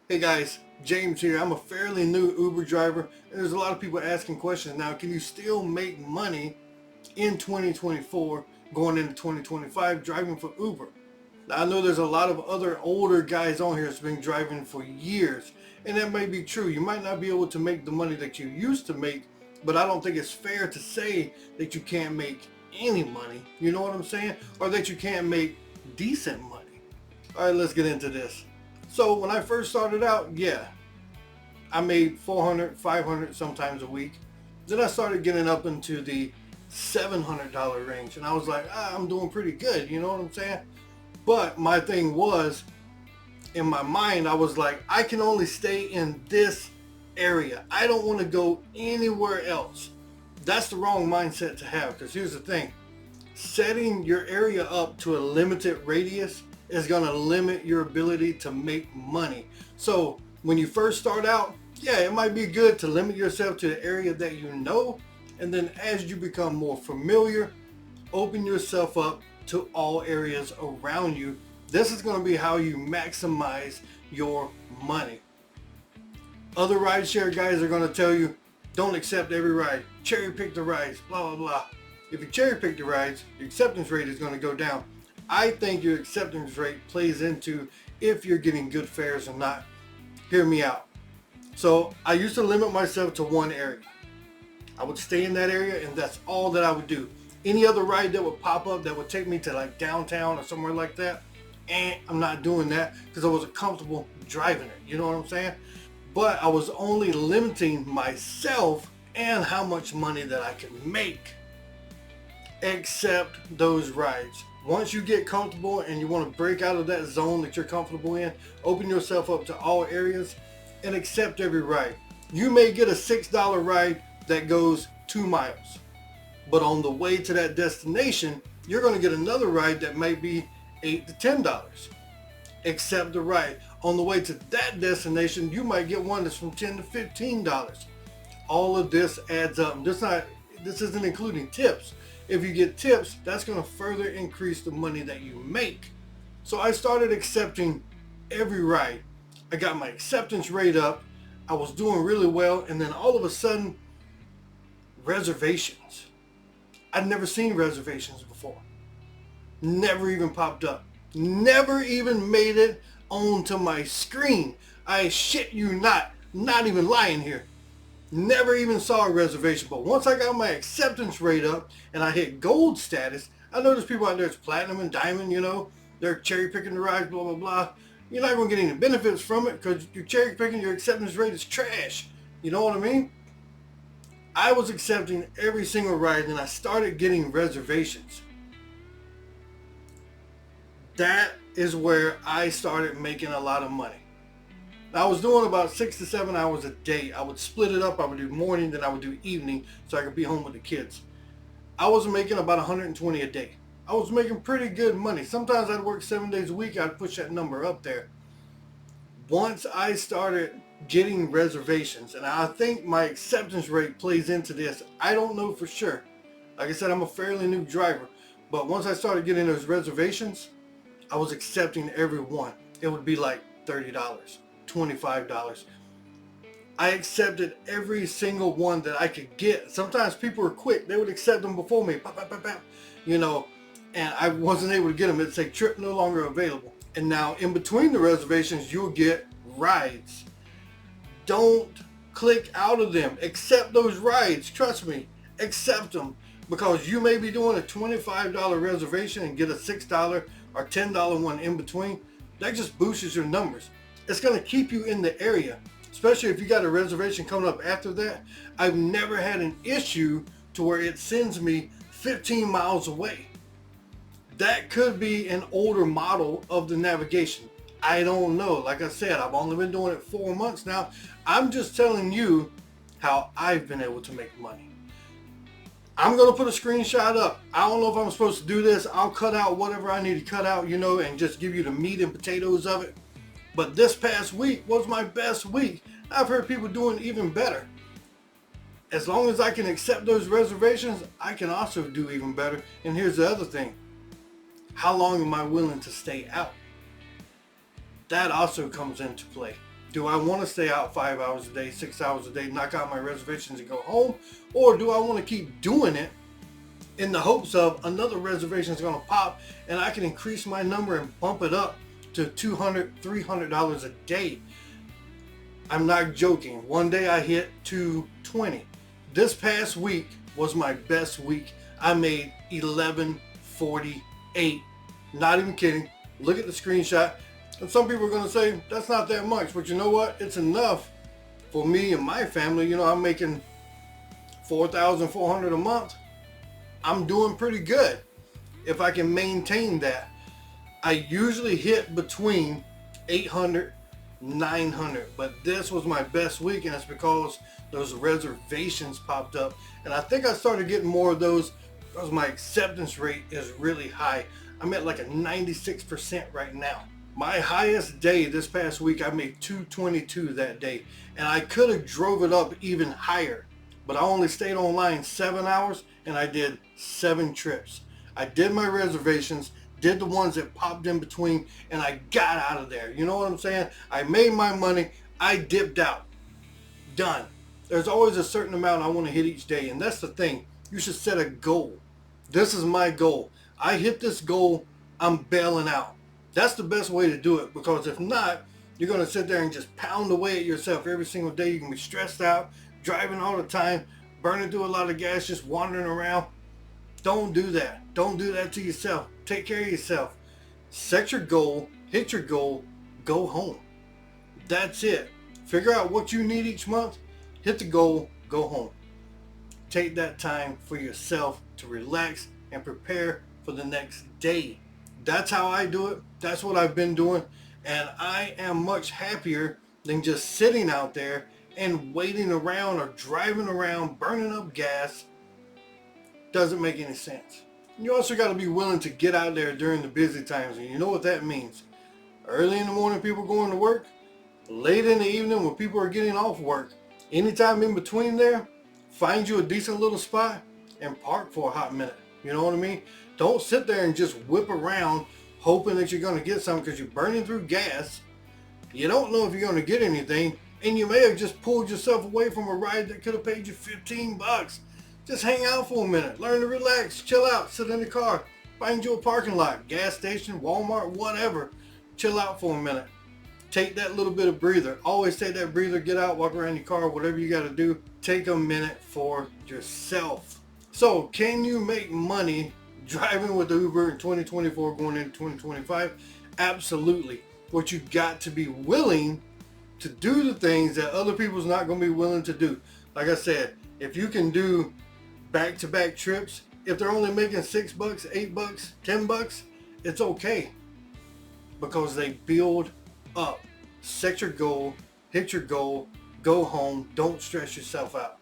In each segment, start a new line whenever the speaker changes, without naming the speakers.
Hey guys, James here. I'm a fairly new Uber driver, and there's a lot of people asking questions now. Can you still make money in 2024 going into 2025 driving for Uber? Now, I know there's a lot of other older guys on here that's been driving for years, and that may be true. You might not be able to make the money that you used to make, but I don't think it's fair to say that you can't make any money. You know what I'm saying? Or that you can't make decent money. All right, let's get into this. So when I first started out, yeah, I made 400, 500 sometimes a week. Then I started getting up into the $700 range, and I was like, I'm doing pretty good. You know what I'm saying? But my thing was, in my mind, I was like, I can only stay in this area. I don't want to go anywhere else. That's the wrong mindset to have, because here's the thing. Setting your area up to a limited radius is going to limit your ability to make money. So when you first start out, yeah, it might be good to limit yourself to the area that you know. And then as you become more familiar, open yourself up to all areas around you. This is going to be how you maximize your money. Other rideshare guys are going to tell you, don't accept every ride. Cherry pick the rides, blah, blah, blah. If you cherry pick the rides, your acceptance rate is going to go down. I think your acceptance rate plays into if you're getting good fares or not. Hear me out. So I used to limit myself to one area. I would stay in that area, and that's all that I would do. Any other ride that would pop up that would take me to like downtown or somewhere like that, I'm not doing that because I wasn't comfortable driving it. You know what I'm saying? But I was only limiting myself and how much money that I could make. Except those rides. Once you get comfortable and you want to break out of that zone that you're comfortable in, open yourself up to all areas and accept every ride. You may get a $6 ride that goes 2 miles, but on the way to that destination, you're going to get another ride that might be $8 to $10. Accept the ride. On the way to that destination, you might get one that's from $10 to $15. All of this adds up. This isn't including tips. If you get tips, that's going to further increase the money that you make. So I started accepting every ride. I got my acceptance rate up. I was doing really well. And then all of a sudden, reservations. I'd never seen reservations before. Never even popped up. Never even made it onto my screen. I shit you not even lying here. Never even saw a reservation, but once I got my acceptance rate up and I hit gold status, I know there's people out there that's platinum and diamond, you know, they're cherry picking the rides, blah, blah, blah. You're not going to get any benefits from it because you're cherry picking, your acceptance rate is trash. You know what I mean? I was accepting every single ride and I started getting reservations. That is where I started making a lot of money. I was doing about 6 to 7 hours a day. I would split it up. I would do morning, then I would do evening so I could be home with the kids. I was making about 120 a day. I was making pretty good money. Sometimes I'd work 7 days a week. I'd push that number up there. Once I started getting reservations, and I think my acceptance rate plays into this. I don't know for sure. Like I said, I'm a fairly new driver. But once I started getting those reservations, I was accepting every one. It would be like $30. $25. I accepted every single one that I could get. Sometimes people were quick. They would accept them before me. Pop, pop, pop, pop. You know, and I wasn't able to get them. It'd say trip no longer available. And now in between the reservations, you'll get rides. Don't click out of them. Accept those rides. Trust me. Accept them. Because you may be doing a $25 reservation and get a $6 or $10 one in between. That just boosts your numbers. It's going to keep you in the area, especially if you got a reservation coming up after that. I've never had an issue to where it sends me 15 miles away. That could be an older model of the navigation. I don't know. Like I said, I've only been doing it 4 months now. I'm just telling you how I've been able to make money. I'm going to put a screenshot up. I don't know if I'm supposed to do this. I'll cut out whatever I need to cut out, you know, and just give you the meat and potatoes of it. But this past week was my best week. I've heard people doing even better. As long as I can accept those reservations, I can also do even better. And here's the other thing. How long am I willing to stay out? That also comes into play. Do I want to stay out 5 hours a day, 6 hours a day, knock out my reservations and go home? Or do I want to keep doing it in the hopes of another reservation is going to pop and I can increase my number and bump it up to $200, $300 a day? I'm not joking. One day I hit 220. This past week was my best week. I made $11.48. Not even kidding. Look at the screenshot. And some people are going to say, that's not that much. But you know what? It's enough for me and my family. You know, I'm making $4,400 a month. I'm doing pretty good if I can maintain that. I usually hit between 800, 900. But this was my best week, and it's because those reservations popped up. And I think I started getting more of those because my acceptance rate is really high. I'm at like a 96% right now. My highest day this past week, I made $222 that day, and I could have drove it up even higher, but I only stayed online 7 hours and I did 7 trips. I did my reservations, did the ones that popped in between, and I got out of there. You know what I'm saying? I made my money, I dipped out. Done. There's always a certain amount I want to hit each day, and that's the thing. You should set a goal. This is my goal. I hit this goal, I'm bailing out. That's the best way to do it, because if not, you're going to sit there and just pound away at yourself every single day. You can be stressed out, driving all the time, burning through a lot of gas, just wandering around. Don't do that. Don't do that to yourself. Take care of yourself. Set your goal, hit your goal, go home. That's it. Figure out what you need each month, hit the goal, go home. Take that time for yourself to relax and prepare for the next day. That's how I do it. That's what I've been doing. And I am much happier than just sitting out there and waiting around or driving around, burning up gas. Doesn't make any sense. You also got to be willing to get out there during the busy times. And you know what that means. Early in the morning, people going to work. Late in the evening, when people are getting off work. Anytime in between there, find you a decent little spot and park for a hot minute. You know what I mean? Don't sit there and just whip around hoping that you're going to get something, because you're burning through gas. You don't know if you're going to get anything, and you may have just pulled yourself away from a ride that could have paid you $15. Just hang out for a minute. Learn to relax, chill out, sit in the car, find you a parking lot, gas station, Walmart, whatever. Chill out for a minute. Take that little bit of breather. Always take that breather, get out, walk around your car, whatever you got to do. Take a minute for yourself. So, can you make money driving with Uber in 2024 going into 2025? Absolutely. What you got to be willing to do the things that other people's not going to be willing to do. Like I said, if you can do back-to-back trips, if they're only making $6, $8, $10, it's okay, because they build up. Set your goal, hit your goal, go home, don't stress yourself out.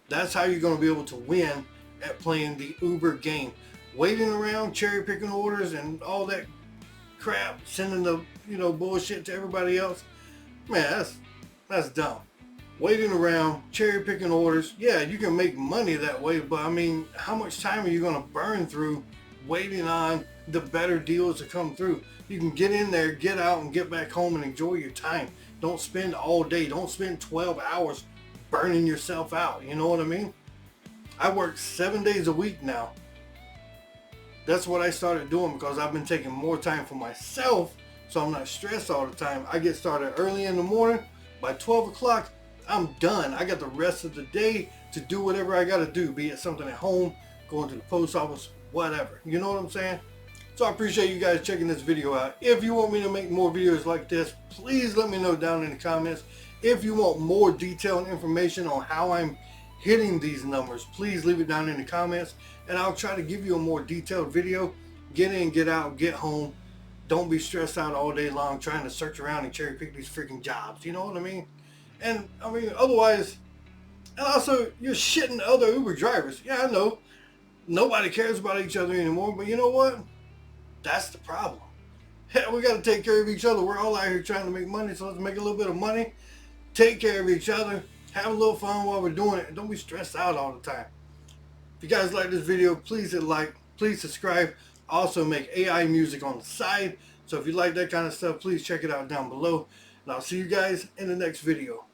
That's how you're going to be able to win at playing the Uber game. Waiting around, cherry picking orders and all that crap, sending the bullshit to everybody else, man, that's dumb. Waiting around, cherry picking orders, yeah, you can make money that way, but I mean, how much time are you going to burn through waiting on the better deals to come through? You can get in there, get out, and get back home and enjoy your time. Don't spend all day. Don't spend 12 hours burning yourself out. You know what I mean? I work 7 days a week now. That's what I started doing because I've been taking more time for myself, so I'm not stressed all the time. I get started early in the morning. By 12 o'clock, I'm done. I got the rest of the day to do whatever I got to do, be it something at home, going to the post office, whatever. You know what I'm saying? So I appreciate you guys checking this video out. If you want me to make more videos like this, please let me know down in the comments. If you want more detailed information on how I'm hitting these numbers, please leave it down in the comments, and I'll try to give you a more detailed video. Get in, get out, get home. Don't be stressed out all day long trying to search around and cherry pick these freaking jobs. You know what I mean? And I mean, otherwise, and also you're shitting other Uber drivers. Yeah, I know. Nobody cares about each other anymore, but you know what? That's the problem. Hell, we got to take care of each other. We're all out here trying to make money, so let's make a little bit of money. Take care of each other. Have a little fun while we're doing it. Don't be stressed out all the time. If you guys like this video, please hit like. Please subscribe. I also make AI music on the side. So if you like that kind of stuff, please check it out down below. And I'll see you guys in the next video.